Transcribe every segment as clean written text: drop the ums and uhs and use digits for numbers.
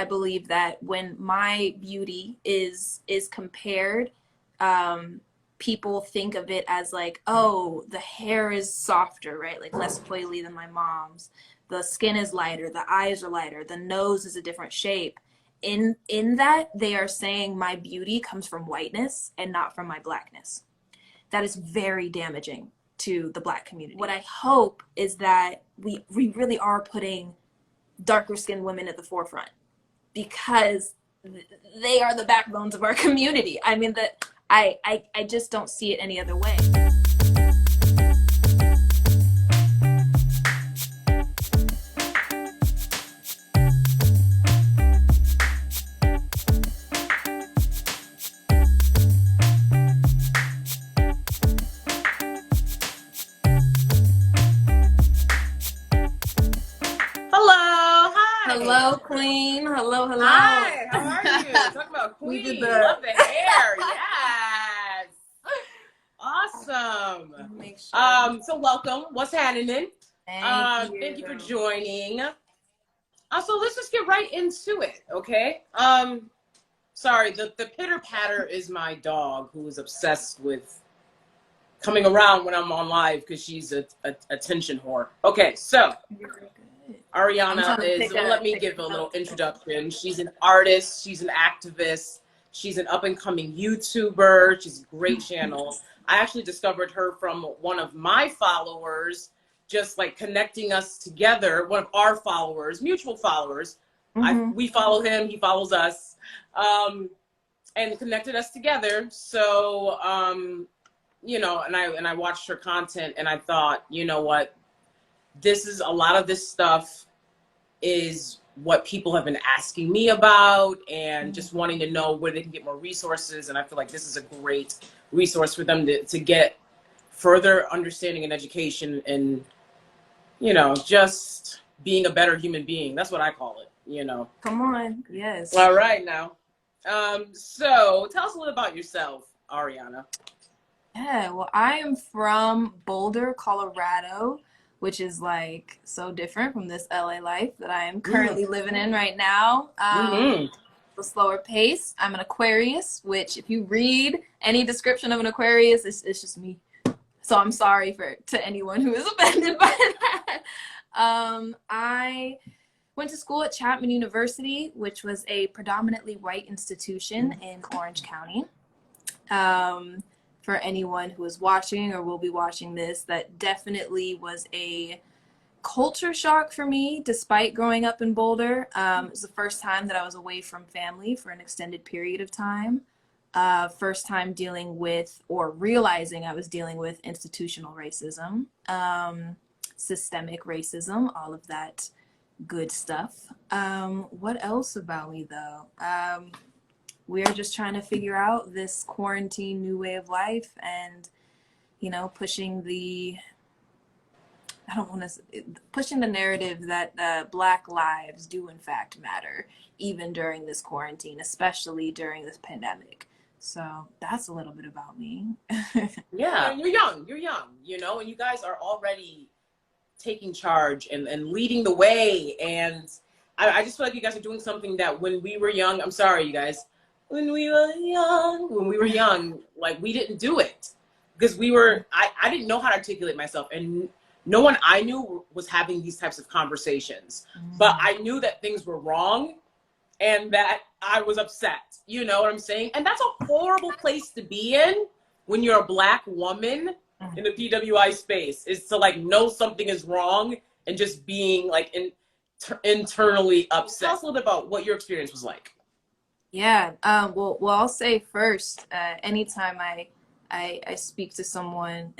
I believe that when my beauty is compared, people think of it as like, oh, the hair is softer, right? Like less coily than my mom's. The skin is lighter, the eyes are lighter, the nose is a different shape. In that, they are saying my beauty comes from whiteness and not from my blackness. That is very damaging to the Black community. What I hope is that we really are putting darker skinned women at the forefront, because they are the backbones of our community. I mean, that I just don't see it any other way. Hello, Queen. Hello. Hi, how are you? Talk about Queen. We did Love the hair. Yes. Awesome. Make sure. So welcome. What's Hannenin? Thank you for joining. So let's just get right into it, okay? Sorry, the pitter patter is my dog, who is obsessed with coming around when I'm on live because she's a attention whore. Okay, so Arianna let me give a little introduction. She's an artist, she's an activist, she's an up-and-coming YouTuber, she's a great channel. I actually discovered her from one of my followers, just like connecting us together, one of our followers, mutual followers. We follow him, he follows us, and connected us together. So, you know, and I watched her content and I thought, you know what? This is a lot of this stuff is what people have been asking me about and just wanting to know where they can get more resources. And I feel like this is a great resource for them to get further understanding and education and, you know, just being a better human being. That's what I call it, you know. Come on. Yes. All right now. So tell us a little about yourself, Arianna. Yeah, well, I am from Boulder, Colorado, which is like so different from this LA life that I am currently living in right now. A slower pace. I'm an Aquarius, which if you read any description of an Aquarius, it's just me. So I'm sorry to anyone who is offended by that. I went to school at Chapman University, which was a predominantly white institution in Orange County. For anyone who is watching or will be watching this, that definitely was a culture shock for me, despite growing up in Boulder. It was the first time that I was away from family for an extended period of time. First time dealing with or realizing I was dealing with institutional racism, systemic racism, all of that good stuff. What else about me though? We're just trying to figure out this quarantine new way of life and, you know, pushing the narrative that Black lives do in fact matter, even during this quarantine, especially during this pandemic. So that's a little bit about me. Yeah, you're young, you know, and you guys are already taking charge and leading the way. And I just feel like you guys are doing something that when we were young, I'm sorry, you guys, when we were young, like we didn't do it because I didn't know how to articulate myself, and no one I knew was having these types of conversations, but I knew that things were wrong and that I was upset, you know what I'm saying? And that's a horrible place to be in when you're a Black woman in the PWI space, is to like know something is wrong and just being like internally upset. Tell us a little bit about what your experience was like. Yeah, well, I'll say first, anytime I speak to someone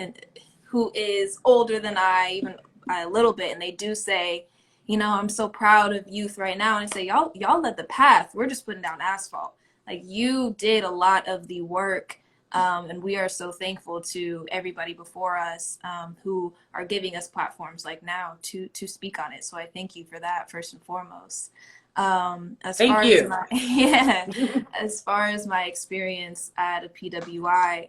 who is older than I, even a little bit, and they do say, you know, I'm so proud of youth right now, and I say, y'all led the path. We're just putting down asphalt. Like, you did a lot of the work, and we are so thankful to everybody before us who are giving us platforms like now to speak on it. So I thank you for that, first and foremost. As far as my experience at a PWI,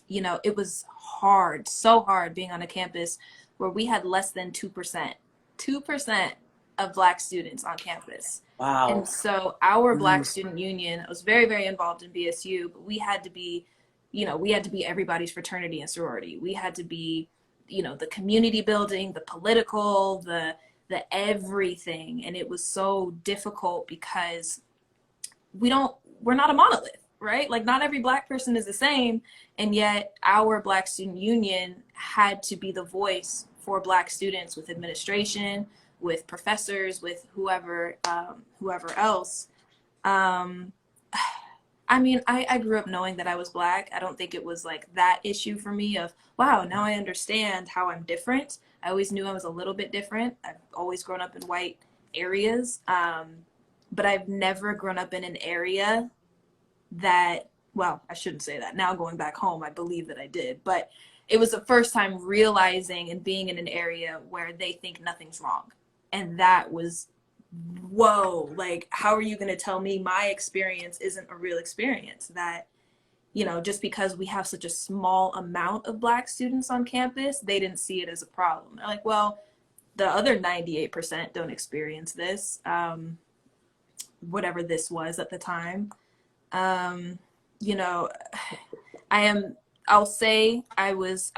you know, it was hard, so hard being on a campus where we had less than 2% of Black students on campus. Wow. And so our Black Mm. Student Union, I was very, very involved in BSU, but we had to be, we had to be everybody's fraternity and sorority. We had to be, the community building, the political, the everything. And it was so difficult because we're not a monolith, right? Like not every Black person is the same. And yet our Black Student Union had to be the voice for Black students with administration, with professors, with whoever else. Um, I mean, I grew up knowing that I was Black. I don't think it was like that issue for me of, wow, now I understand how I'm different. I always knew I was a little bit different. I've always grown up in white areas. But I've never grown up in an area that, well, I shouldn't say that. Now going back home, I believe that I did. But it was the first time realizing and being in an area where they think nothing's wrong. And that was, whoa, like, how are you going to tell me my experience isn't a real experience? That, just because we have such a small amount of Black students on campus, they didn't see it as a problem. They're like, well, the other 98% don't experience this. Whatever this was at the time. You know, I'll say I was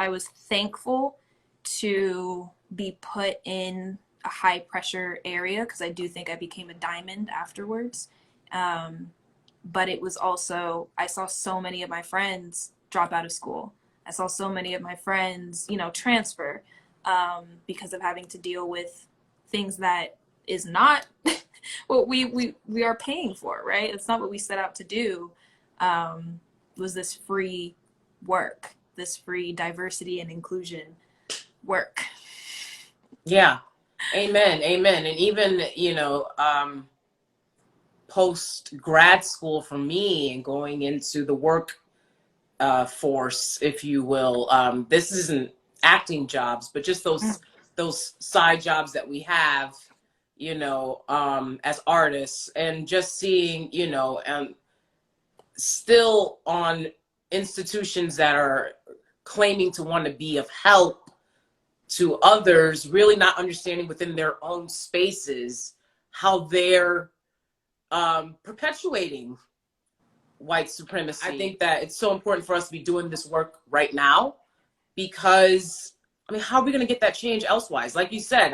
thankful to be put in a high pressure area because I do think I became a diamond afterwards. But it was also, I saw so many of my friends drop out of school. I saw so many of my friends, transfer because of having to deal with things that is not what we are paying for, right? It's not what we set out to do. Was this free work, this free diversity and inclusion work. Yeah. Amen. Amen. And even, post grad school for me and going into the work force, if you will, this isn't acting jobs, but just those side jobs that we have, as artists, and just seeing, still on institutions that are claiming to want to be of help to others, really not understanding within their own spaces how they're perpetuating white supremacy. I think that it's so important for us to be doing this work right now because, how are we going to get that change elsewise? Like you said,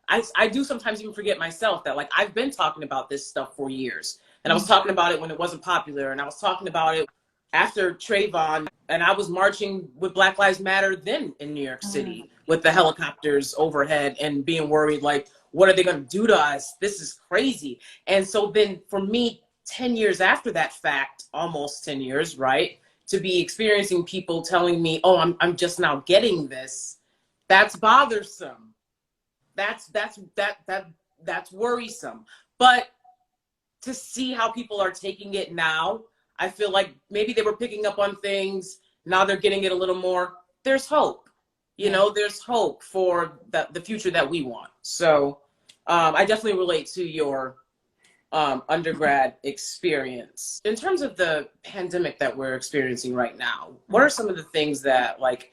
I do sometimes even forget myself that, like, I've been talking about this stuff for years. And I was talking about it when it wasn't popular. And I was talking about it after Trayvon. And I was marching with Black Lives Matter then in New York City with the helicopters overhead and being worried, like, what are they going to do to us? This is crazy. And so then for me, 10 years after that fact, almost 10 years, right, to be experiencing people telling me, oh, I'm just now getting this, that's bothersome. That's worrisome. But to see how people are taking it now, I feel like maybe they were picking up on things. Now they're getting it a little more. There's hope. There's hope for the future that we want. So I definitely relate to your undergrad experience. In terms of the pandemic that we're experiencing right now, what are some of the things that, like,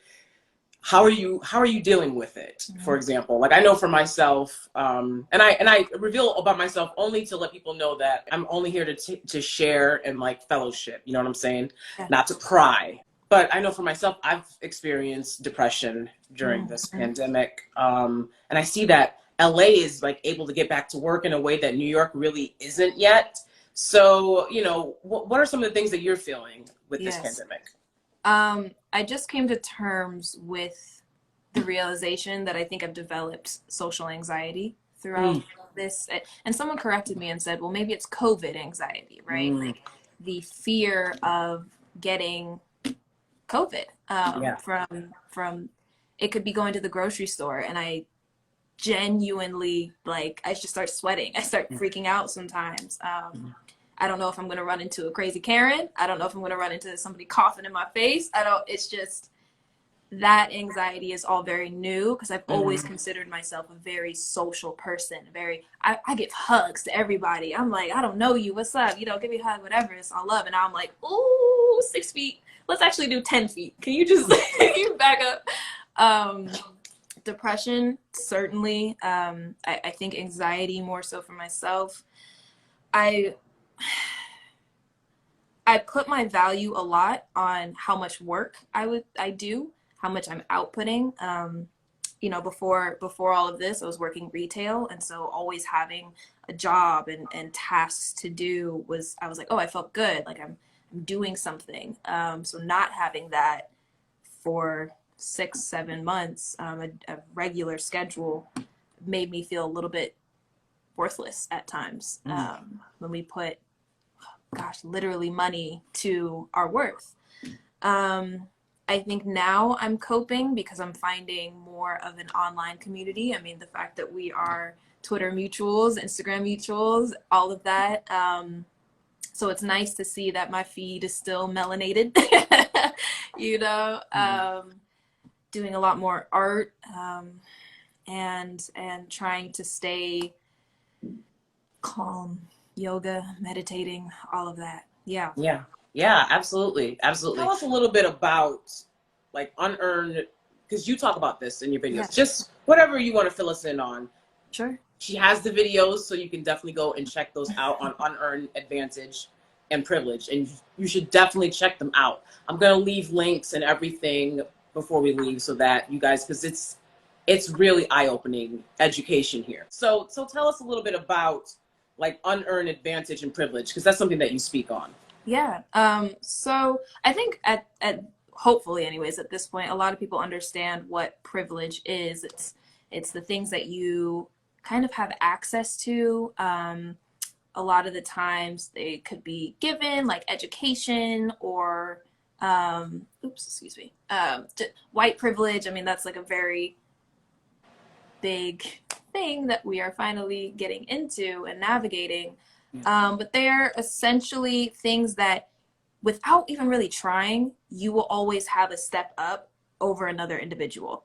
how are you dealing with it? For example, like, I know for myself, and I reveal about myself only to let people know that I'm only here to share and, like, fellowship. You know what I'm saying? Yeah. Not to pry. But I know for myself, I've experienced depression during this pandemic, and I see that LA is, like, able to get back to work in a way that New York really isn't yet. So, what are some of the things that you're feeling with this pandemic? I just came to terms with the realization that I think I've developed social anxiety throughout this. And someone corrected me and said, well, maybe it's COVID anxiety, right? Like the fear of getting COVID from it could be going to the grocery store, and I genuinely, like, I just start sweating. I start freaking out sometimes. I don't know if I'm going to run into a crazy Karen. I don't know if I'm going to run into somebody coughing in my face. It's just, that anxiety is all very new because I've always considered myself a very social person. I give hugs to everybody. I'm like, I don't know you. What's up? Give me a hug, whatever. It's all love. And now I'm like, ooh, 6 feet. Let's actually do 10 feet. Can you just can you back up? Depression, certainly. I think anxiety more so for myself. I I put my value a lot on how much work I do, how much I'm outputting. You know, before all of this, I was working retail, and so always having a job and tasks to do was, I was like, oh, I felt good, like I'm doing something. So not having that for 6, 7 months, a regular schedule made me feel a little bit worthless at times, when we put, gosh, literally money to our worth. I think now I'm coping because I'm finding more of an online community. I mean, the fact that we are Twitter mutuals, Instagram mutuals, all of that. So it's nice to see that my feed is still melanated, you know, doing a lot more art, and trying to stay calm, yoga, meditating, all of that. Yeah. Yeah. Yeah, absolutely. Absolutely. Tell us a little bit about like unearned, because you talk about this in your videos, Yeah. just whatever you want to fill us in on. Sure. She has the videos, so you can definitely go and check those out on unearned advantage and privilege. And you should definitely check them out. I'm going to leave links and everything before we leave so that you guys, because it's really eye-opening education here. So tell us a little bit about like unearned advantage and privilege, because that's something that you speak on. Yeah. So I think at hopefully anyways, at this point, a lot of people understand what privilege is. It's the things that you kind of have access to. A lot of the times they could be given, like education or white privilege. I mean, that's like a very big thing that we are finally getting into and navigating. But they're essentially things that, without even really trying, you will always have a step up over another individual.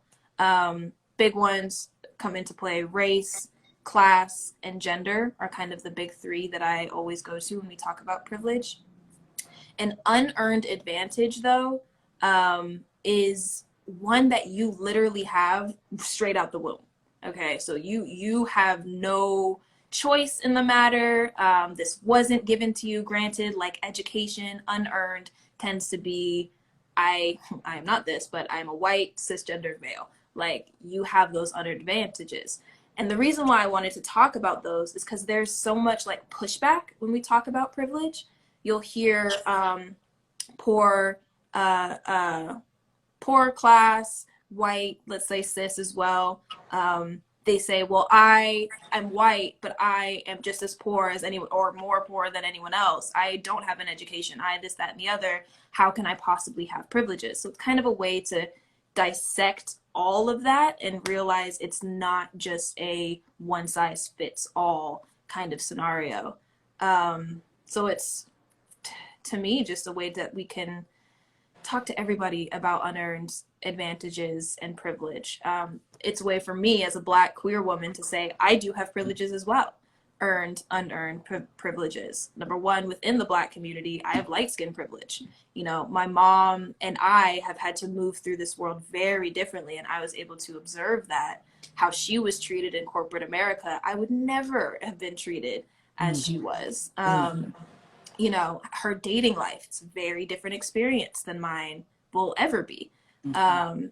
Big ones come into play: race, class, and gender are kind of the big three that I always go to when we talk about privilege. An unearned advantage, though, is one that you literally have straight out the womb. Okay, so you have no choice in the matter. This wasn't given to you, granted. Like education, unearned tends to be, I am not this, but I'm a white cisgender male. Like, you have those unearned advantages. And the reason why I wanted to talk about those is because there's so much like pushback when we talk about privilege. You'll hear poor class, white, let's say cis as well. They say, well, I'm white, but I am just as poor as anyone, or more poor than anyone else. I don't have an education. I this, that, and the other. How can I possibly have privileges? So it's kind of a way to dissect all of that and realize it's not just a one size fits all kind of scenario. So it's, to me, just a way that we can talk to everybody about unearned advantages and privilege. It's a way for me as a Black queer woman to say I do have privileges as well. Earned, unearned privileges. Number one, within the Black community, I have light skin privilege. You know, my mom and I have had to move through this world very differently, and I was able to observe that, how she was treated in corporate America. I would never have been treated as she was. You know, her dating life, it's a very different experience than mine will ever be.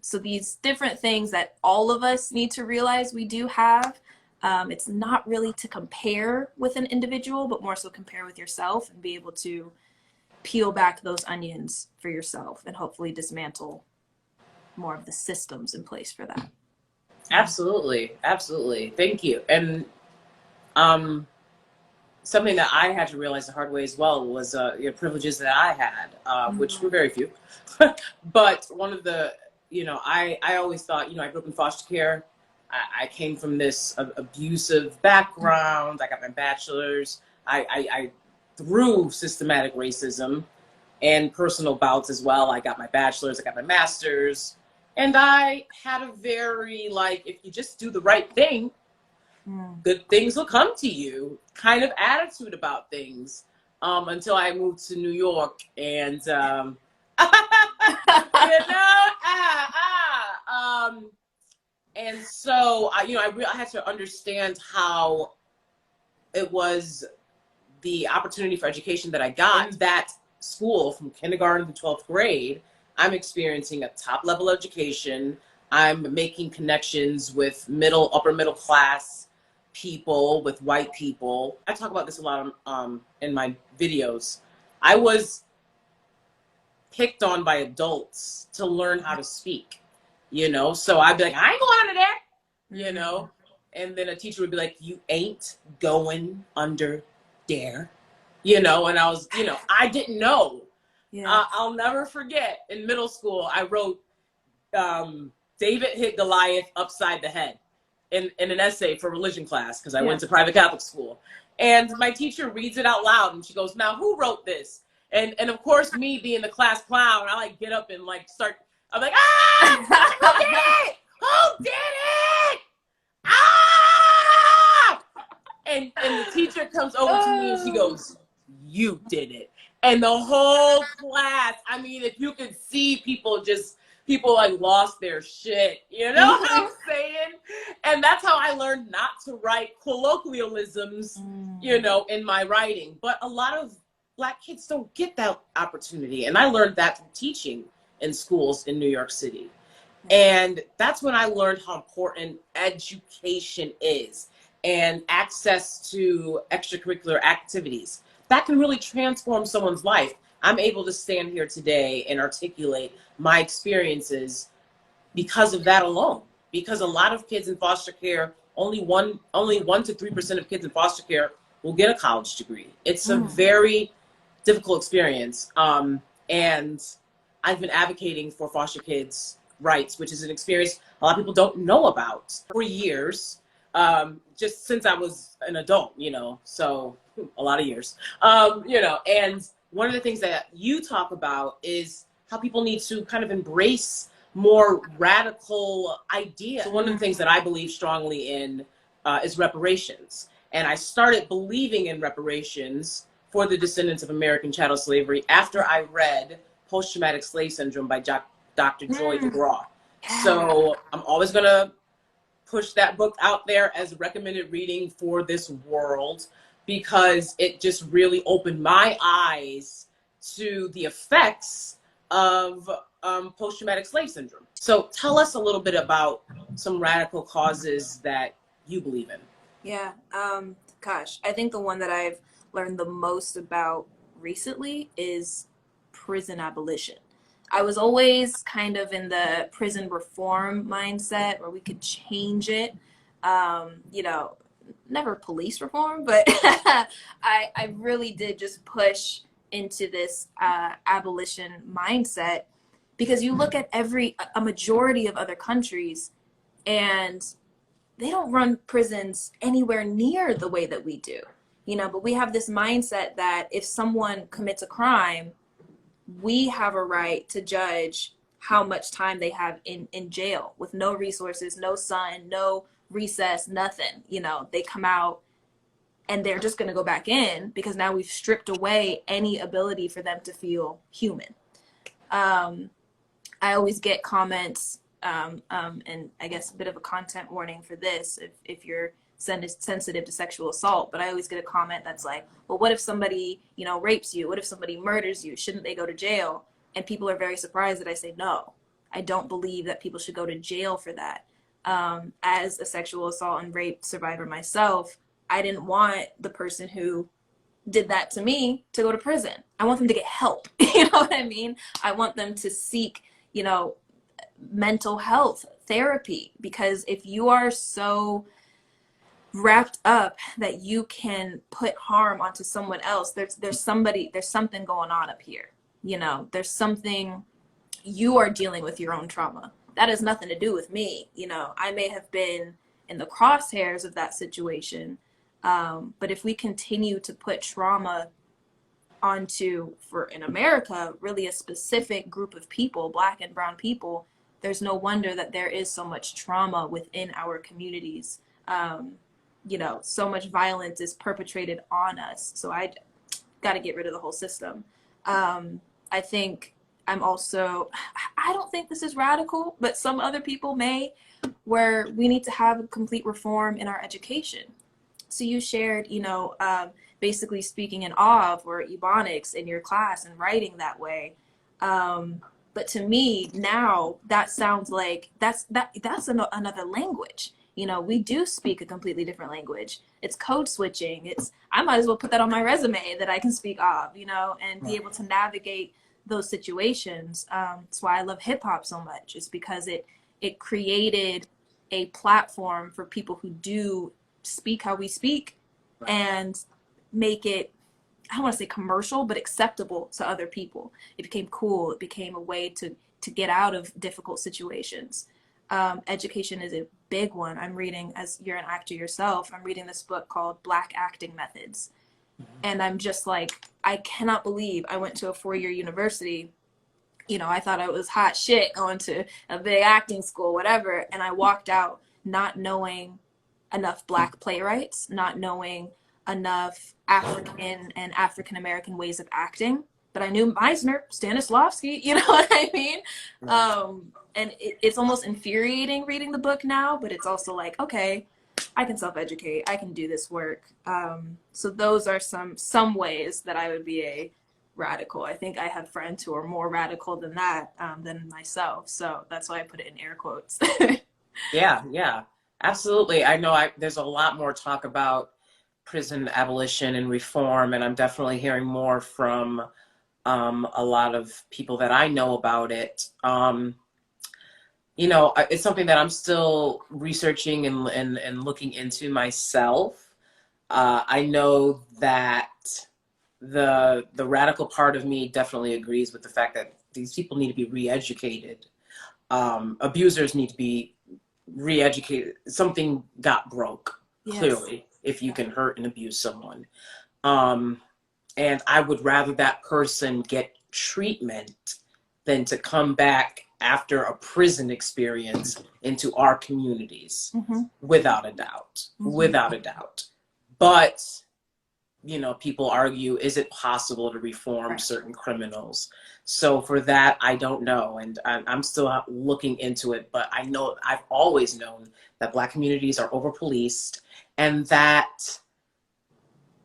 So these different things that all of us need to realize we do have. It's not really to compare with an individual, but more so compare with yourself and be able to peel back those onions for yourself and hopefully dismantle more of the systems in place for that. Absolutely. Absolutely. Thank you. And something that I had to realize the hard way as well was privileges that I had, which were very few. But one of the, I always thought, I grew up in foster care. I came from this abusive background. I got my bachelor's. I through systematic racism and personal bouts as well. I got my bachelor's, I got my master's. And I had a very, if you just do the right thing, good things will come to you kind of attitude about things, until I moved to New York and, and so I had to understand how it was the opportunity for education that I got in that school from kindergarten to 12th grade, I'm experiencing a top level education. I'm making connections with upper middle class people, with white people. I talk about this a lot in my videos. I was picked on by adults to learn how to speak, you know? So I'd be like, I ain't going under there, you know? And then a teacher would be like, you ain't going under there, you know? And I was, you know, I didn't know. Yeah. I'll never forget in middle school, I wrote, David hit Goliath upside the head in an essay for religion class, because I went to private Catholic school. And my teacher reads it out loud and she goes, now who wrote this? And of course, me being the class clown, I like get up and like start, I'm like, ah, who did it? Who did it? Ah! And the teacher comes over to me and she goes, you did it. And the whole class, I mean, if you could see people like lost their shit, you know what I'm saying? And that's how I learned not to write colloquialisms, you know, in my writing. But a lot of Black kids don't get that opportunity. And I learned that from teaching in schools in New York City. And that's when I learned how important education is and access to extracurricular activities. That can really transform someone's life. I'm able to stand here today and articulate my experiences because of that alone. Because a lot of kids in foster care, only 1 to 3% of kids in foster care will get a college degree. It's a very difficult experience. And I've been advocating for foster kids' rights, which is an experience a lot of people don't know about, for years, just since I was an adult, you know, so a lot of years, you know. And one of the things that you talk about is how people need to kind of embrace more radical ideas. So one of the things that I believe strongly in is reparations. And I started believing in reparations for the descendants of American chattel slavery after I read Post-Traumatic Slave Syndrome by Dr. Joy DeGraw. So I'm always going to push that book out there as recommended reading for this world, because it just really opened my eyes to the effects of post-traumatic slave syndrome. So tell us a little bit about some radical causes that you believe in. Yeah, gosh, I think the one that I've learned the most about recently is prison abolition. I was always kind of in the prison reform mindset where we could change it. You know, never police reform, but I really did just push into this abolition mindset, because you look at a majority of other countries and they don't run prisons anywhere near the way that we do, you know, but we have this mindset that if someone commits a crime, we have a right to judge how much time they have in jail with no resources, no sun, no recess, nothing. You know, they come out and they're just going to go back in because now we've stripped away any ability for them to feel human. I always get comments, and I guess a bit of a content warning for this if you're sensitive to sexual assault, but I always get a comment that's like, well, what if somebody, you know, rapes you? What if somebody murders you? Shouldn't they go to jail? And people are very surprised that I say, no, I don't believe that people should go to jail for that. As a sexual assault and rape survivor myself, I didn't want the person who did that to me to go to prison. I want them to get help. You know what I mean? I want them to seek, you know, mental health therapy, because if you are so wrapped up that you can put harm onto someone else, there's something going on up here. You know, there's something, you are dealing with your own trauma. That has nothing to do with me. You know, I may have been in the crosshairs of that situation, but if we continue to put trauma onto, for in America, really a specific group of people, Black and brown people, there's no wonder that there is so much trauma within our communities. You know, so much violence is perpetrated on us. So I got to get rid of the whole system. I think I don't think this is radical, but some other people may, where we need to have a complete reform in our education. So you shared, you know, basically speaking in Av or Ebonics in your class and writing that way. But to me now, that sounds like that's another language. You know, we do speak a completely different language. It's code switching. I might as well put that on my resume that I can speak Av, you know, and be able to navigate those situations. That's why I love hip hop so much. It's because it created a platform for people who do speak how we speak and make it, I don't want to say commercial, but acceptable to other people. It became cool. It became a way to get out of difficult situations. Education is a big one. I'm reading, as you're an actor yourself, I'm reading this book called Black Acting Methods. And I'm just like, I cannot believe I went to a 4-year university. You know, I thought I was hot shit going to a big acting school, whatever. And I walked out not knowing enough Black playwrights, not knowing enough African and African American ways of acting. But I knew Meisner, Stanislavski, you know what I mean? And it's almost infuriating reading the book now, but it's also like, okay, I can self-educate. I can do this work. So those are some ways that I would be a radical. I think I have friends who are more radical than that, than myself. So that's why I put it in air quotes. Yeah, absolutely. I know there's a lot more talk about prison abolition and reform, and I'm definitely hearing more from a lot of people that I know about it. You know, it's something that I'm still researching and looking into myself. I know that the radical part of me definitely agrees with the fact that these people need to be re-educated. Abusers need to be re-educated. Something got broke, clearly, if you can hurt and abuse someone. And I would rather that person get treatment than to come back after a prison experience into our communities, without a doubt, without a doubt. But, you know, people argue, is it possible to reform certain criminals? So for that, I don't know. And I'm still looking into it, but I know, I've always known that Black communities are over-policed and that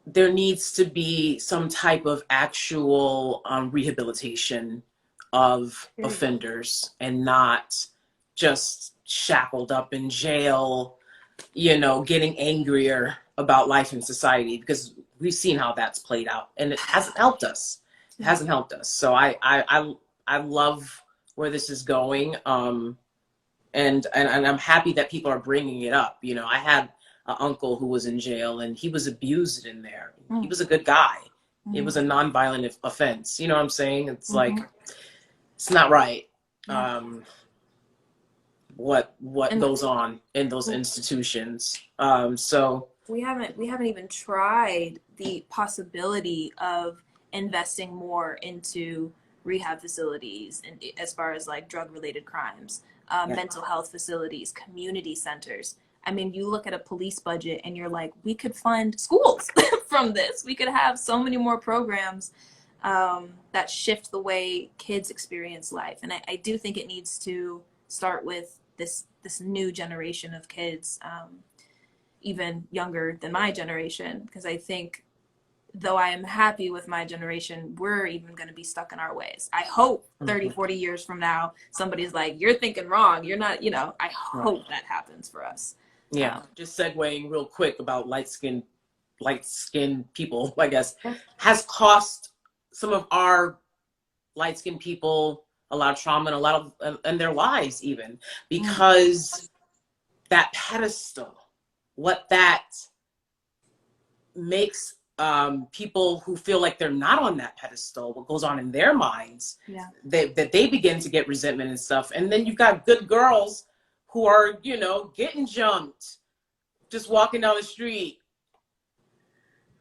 there needs to be some type of actual rehabilitation of offenders and not just shackled up in jail, you know, getting angrier about life in society, because we've seen how that's played out and it hasn't helped us. It hasn't helped us. So I love where this is going. And I'm happy that people are bringing it up. You know, I had an uncle who was in jail and he was abused in there. He was a good guy. It was a nonviolent offense. You know what I'm saying? It's like, it's not right. What goes on in those institutions. So we haven't even tried the possibility of investing more into rehab facilities, and as far as like drug related crimes, mental health facilities, community centers. I mean, you look at a police budget and you're like, we could fund schools from this. We could have so many more programs that shift the way kids experience life. And I do think it needs to start with this new generation of kids, even younger than my generation, because I think though I am happy with my generation, we're even going to be stuck in our ways. I hope 30, 40 years from now, somebody's like, you're thinking wrong. You're not, you know, I hope that happens for us. Yeah, just segueing real quick about light-skinned people, I guess, has cost some of our light-skinned people a lot of trauma and a lot of, and their lives even, because that pedestal, what that makes people who feel like they're not on that pedestal, what goes on in their minds, that they begin to get resentment and stuff. And then you've got good girls who are, you know, getting jumped, just walking down the street.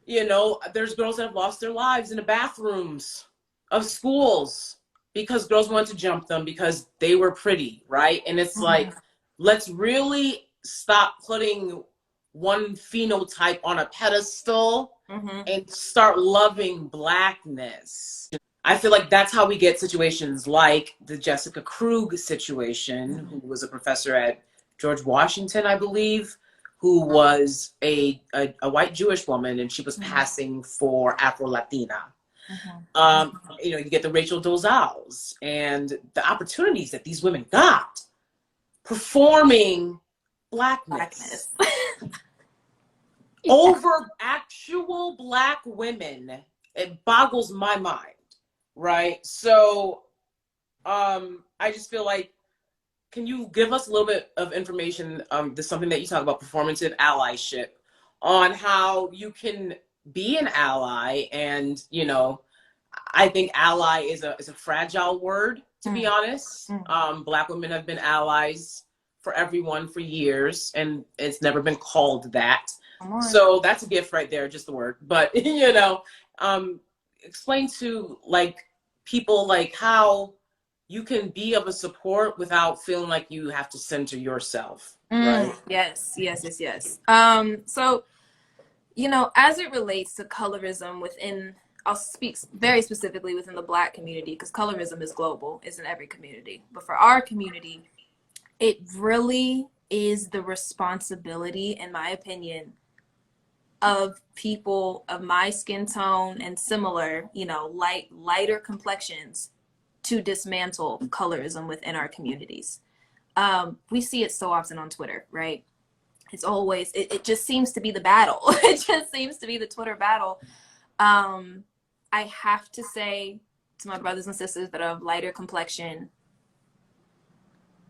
You know, there's girls that have lost their lives in the bathrooms of schools because girls wanted to jump them because they were pretty, right? And it's like, let's really stop putting one phenotype on a pedestal and start loving Blackness. I feel like that's how we get situations like the Jessica Krug situation, who was a professor at George Washington, I believe, who was a white Jewish woman, and she was Mm-hmm. passing for Afro-Latina. Mm-hmm. You know, you get the Rachel Dolezals and the opportunities that these women got performing blackness. Over actual Black women. It boggles my mind, right? So I just feel like, can you give us a little bit of information? There's something that you talk about, performative allyship, on how you can be an ally. And, you know, I think ally is a fragile word, to be honest. Black women have been allies for everyone for years, and it's never been called that. So that's a gift right there, just the word. But, you know, explain to like people like how you can be of a support without feeling like you have to center yourself, right? Yes. So, you know, as it relates to colorism within, I'll speak very specifically within the Black community, because colorism is global, it's in every community. But for our community, it really is the responsibility, in my opinion, of people of my skin tone and similar, you know, lighter complexions, to dismantle colorism within our communities. We see it so often on Twitter, right? It's always, it just seems to be the battle. It just seems to be the Twitter battle. I have to say to my brothers and sisters that are of lighter complexion,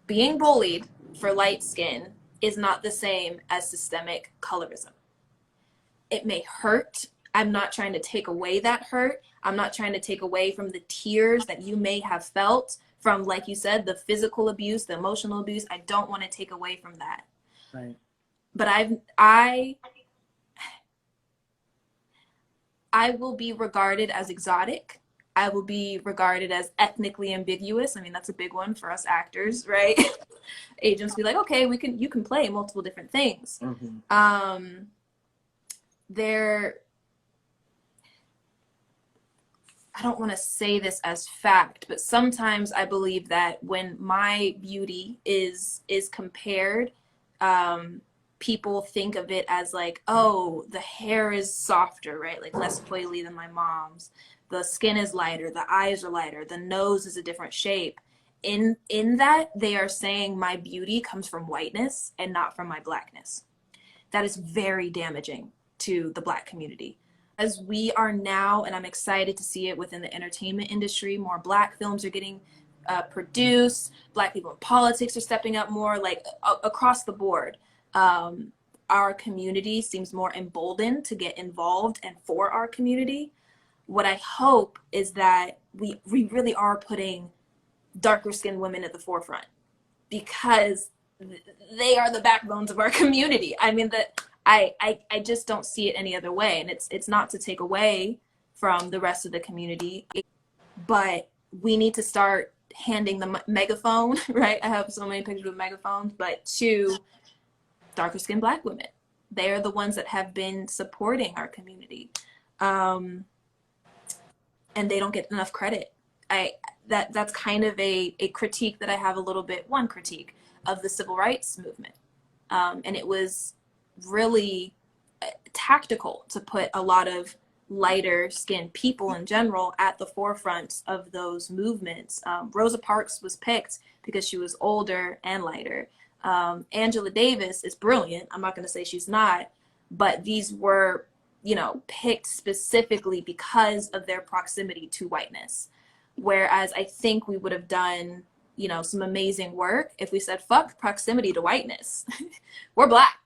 being bullied for light skin is not the same as systemic colorism. It may hurt. I'm not trying to take away that hurt. I'm not trying to take away from the tears that you may have felt from, like you said, the physical abuse, the emotional abuse. I don't want to take away from that. Right. But I will be regarded as exotic. I will be regarded as ethnically ambiguous. I mean, that's a big one for us actors, right? Agents be like, okay, you can play multiple different things. I don't want to say this as fact, but sometimes I believe that when my beauty is compared, people think of it as like, oh, the hair is softer, right? Like less coily than my mom's. The skin is lighter, the eyes are lighter, the nose is a different shape. In that, they are saying my beauty comes from whiteness and not from my Blackness. That is very damaging to the Black community. As we are now, and I'm excited to see it within the entertainment industry, more Black films are getting produced, Black people in politics are stepping up more, like across the board. Our community seems more emboldened to get involved and for our community. What I hope is that we really are putting darker skinned women at the forefront, because they are the backbones of our community. I mean, that I just don't see it any other way. And it's not to take away from the rest of the community, but we need to start handing the megaphone, right? I have so many pictures with megaphones, but to darker skinned Black women. They are the ones that have been supporting our community. And they don't get enough credit. That's kind of a critique that I have a little bit, one critique of the civil rights movement. And it was really tactical to put a lot of lighter skinned people in general at the forefront of those movements. Rosa Parks was picked because she was older and lighter. Angela Davis is brilliant. I'm not going to say she's not, but these were, you know, picked specifically because of their proximity to whiteness. Whereas I think we would have done, you know, some amazing work if we said, fuck proximity to whiteness. We're Black.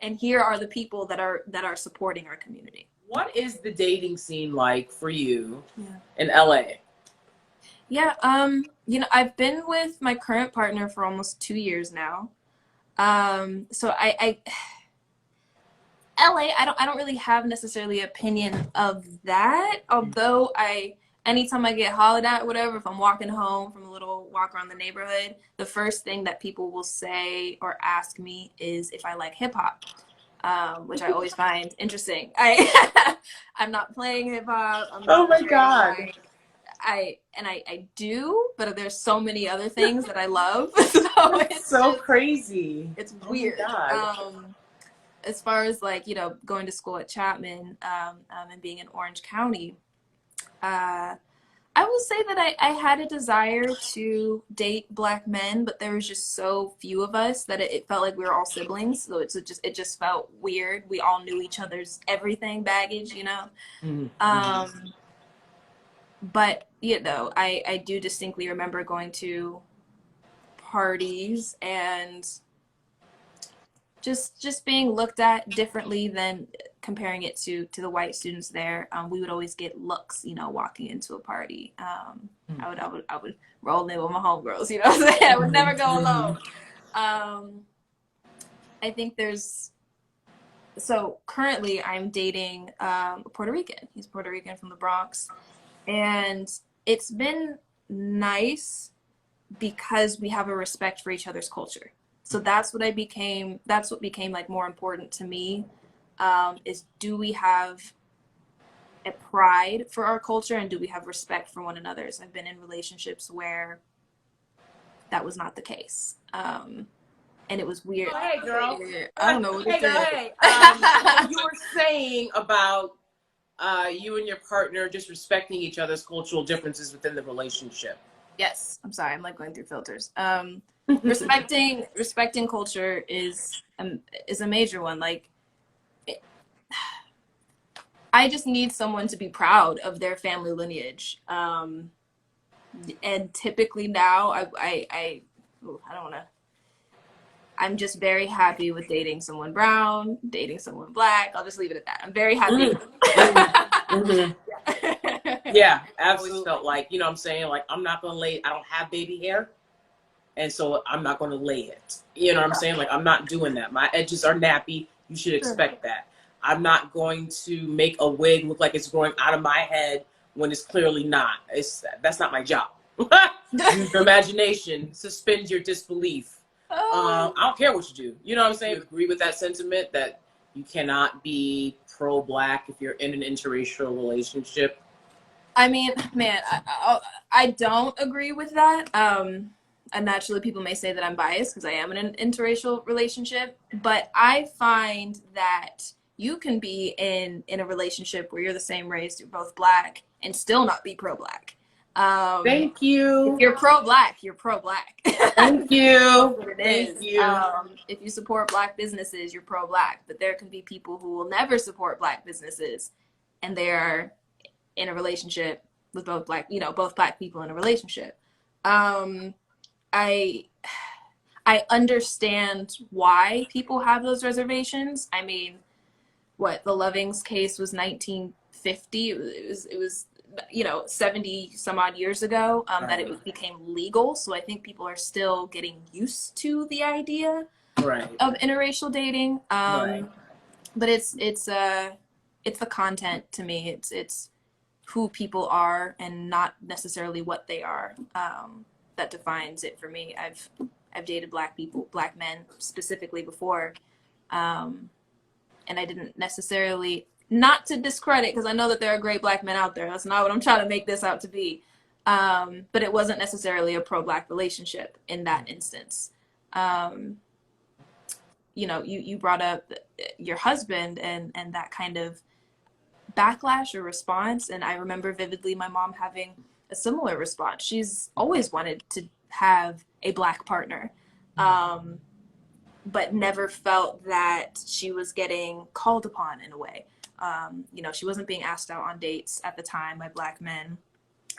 And here are the people that are supporting our community. What is the dating scene like for you in LA? Yeah, you know, I've been with my current partner for almost 2 years now. So LA, I don't really have necessarily an opinion of that. Although anytime I get hollered at, whatever, if I'm walking home from a little walk around the neighborhood, the first thing that people will say or ask me is if I like hip hop, which I always find interesting. I'm not playing hip hop. Oh my God. I do, but there's so many other things that I love. So it's so crazy. It's weird. Oh as far as like, going to school at Chapman, and being in Orange County, uh, I will say that I had a desire to date black men, but there was just so few of us that it felt like we were all siblings. So it just felt weird. We all knew each other's everything baggage, Mm-hmm. But I do distinctly remember going to parties and just being looked at differently than comparing it to the white students there. We would always get looks, walking into a party. I would roll in with my homegirls, what I'm saying? I would never go alone. I think so currently I'm dating a Puerto Rican. He's Puerto Rican from the Bronx. And it's been nice because we have a respect for each other's culture. So that's what became like more important to me, is do we have a pride for our culture and do we have respect for one another's? I've been in relationships where that was not the case. And it was weird. Oh, hey, girl. I don't know what hey, it girl, is. hey. You were saying about you and your partner just respecting each other's cultural differences within the relationship. Yes, I'm sorry. I'm like going through filters. Respecting culture is a major one. Like, I just need someone to be proud of their family lineage. And typically now, I don't want to. I'm just very happy with dating someone brown, dating someone black. I'll just leave it at that. I'm very happy. Mm-hmm. Yeah, absolutely. Felt like, what I'm saying? Like, I'm not going to lay, I don't have baby hair. And so I'm not going to lay it. You know what I'm saying? Like, I'm not doing that. My edges are nappy. You should expect that. I'm not going to make a wig look like it's growing out of my head when it's clearly not. That's not my job. Use your imagination. Suspend your disbelief. I don't care what you do. You know what I'm saying? Agree with that sentiment that you cannot be pro-black if you're in an interracial relationship. I mean, man, I don't agree with that. And naturally, people may say that I'm biased because I am in an interracial relationship. But I find that you can be in a relationship where you're the same race, you're both black, and still not be pro-black. Thank you. If you're pro-black, you're pro-black. Thank you. Thank you. If you support black businesses, you're pro-black. But there can be people who will never support black businesses, and they're in a relationship with both black people in a relationship. I understand why people have those reservations. I mean, the Lovings case was 1950. It was 70 some odd years ago that it became legal. So I think people are still getting used to the idea of interracial dating. But it's the content to me. It's who people are and not necessarily what they are that defines it for me. I've dated black men specifically before, and I didn't necessarily, not to discredit, because I know that there are great black men out there. That's not what I'm trying to make this out to be. But it wasn't necessarily a pro-black relationship in that instance. You brought up your husband and that kind of backlash or response. And I remember vividly my mom having a similar response. She's always wanted to have a black partner, but never felt that she was getting called upon in a way. She wasn't being asked out on dates at the time by black men.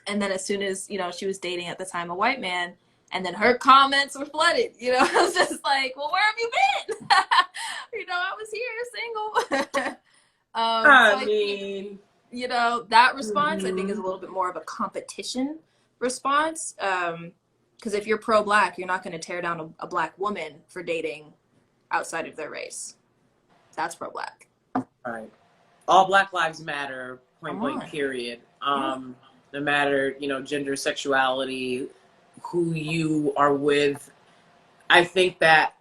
And then as soon as, she was dating at the time a white man, and then her comments were flooded, I was just like, well, where have you been? I was here single. I mean, that response, I think, is a little bit more of a competition response. Because if you're pro-black, you're not going to tear down a black woman for dating outside of their race. That's pro-black. Right. All Black Lives Matter, point blank, period. No matter, gender, sexuality, who you are with. I think that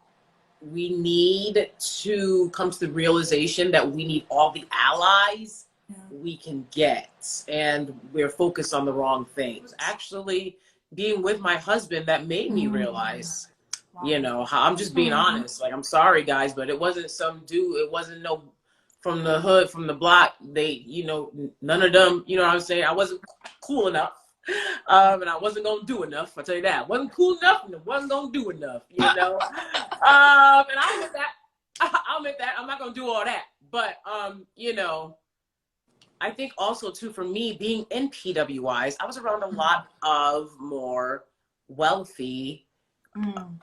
we need to come to the realization that we need all the allies we can get. And we're focused on the wrong things. Actually, being with my husband, that made me realize You know, I'm just being honest. Like, I'm sorry, guys, but it wasn't some dude. It wasn't no from the hood, from the block. They, you know, none of them, you know what I'm saying? I wasn't cool enough. And I wasn't going to do enough. I'll tell you that. Wasn't cool enough and I wasn't going to do enough, you know? And I'll admit that. I'll admit that. I'm not going to do all that. But, you know, I think also, too, for me, being in PWIs, I was around a lot of more wealthy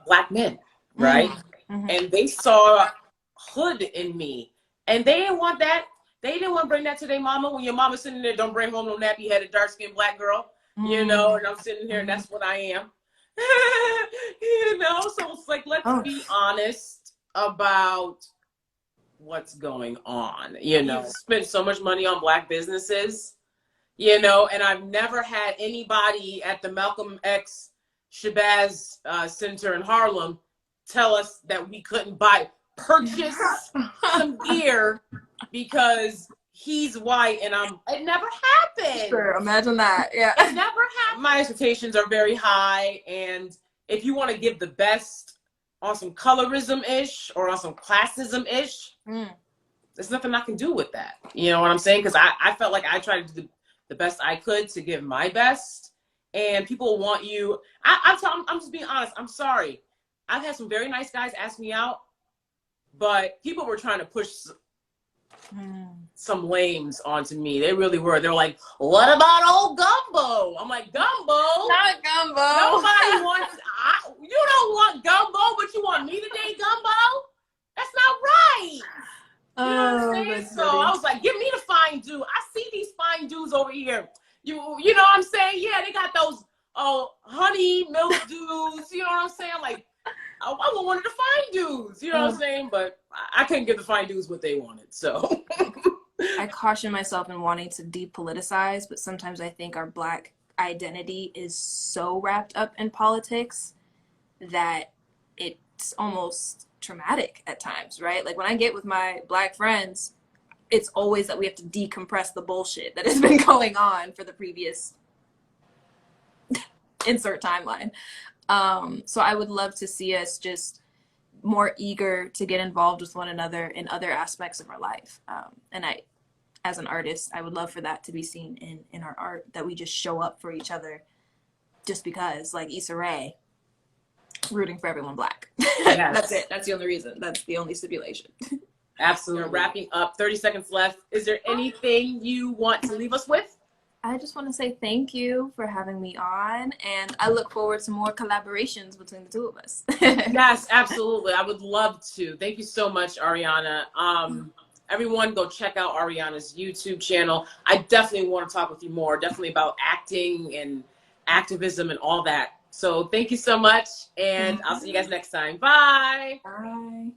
Black men, right? And they saw hood in me. And they didn't want that. They didn't want to bring that to their mama. When your mama's sitting there, don't bring home no nappy-headed, dark-skinned Black girl, you know? And I'm sitting here, and that's what I am. You know? So it's like, let's be honest about what's going on. You know, spent so much money on Black businesses, you know, and I've never had anybody at the Malcolm X Shabazz Center in Harlem tell us that we couldn't purchase some gear because he's white and it never happened. Sure, imagine that. Yeah. It never happened. My expectations are very high, and if you want to give the best on some colorism-ish or on some classism-ish, there's nothing I can do with that. You know what I'm saying? Because I felt like I tried to do the best I could to give my best, and people want you. I'm just being honest. I'm sorry. I've had some very nice guys ask me out, but people were trying to push some lames onto me. They really were. They're like, what about old Gumbo? I'm like, Gumbo? Not Gumbo. Nobody wants, you don't want Gumbo, but you want me to date Gumbo? That's not right. You know what I'm saying? So I was like, give me the fine dude. I see these fine dudes over here. You know what I'm saying? Yeah, they got those honey milk dudes. You know what I'm saying? Like, I want one of the fine dudes. You know what I'm saying? But I couldn't give the fine dudes what they wanted. So I caution myself in wanting to depoliticize, but sometimes I think our Black identity is so wrapped up in politics that it's almost traumatic at times, right? Like when I get with my Black friends, it's always that we have to decompress the bullshit that has been going on for the previous insert timeline. So I would love to see us just more eager to get involved with one another in other aspects of our life. And as an artist, I would love for that to be seen in our art, that we just show up for each other just because, like Issa Rae, rooting for everyone Black. Yes. That's it. That's the only reason. That's the only stipulation. Absolutely. Wrapping up, 30 seconds left. Is there anything you want to leave us with? I just want to say thank you for having me on, and I look forward to more collaborations between the two of us. Yes, absolutely. I would love to. Thank you so much, Arianna. Everyone go check out Arianna's YouTube channel. I definitely want to talk with you more, definitely about acting and activism and all that. So thank you so much, and I'll see you guys next time. Bye. Bye.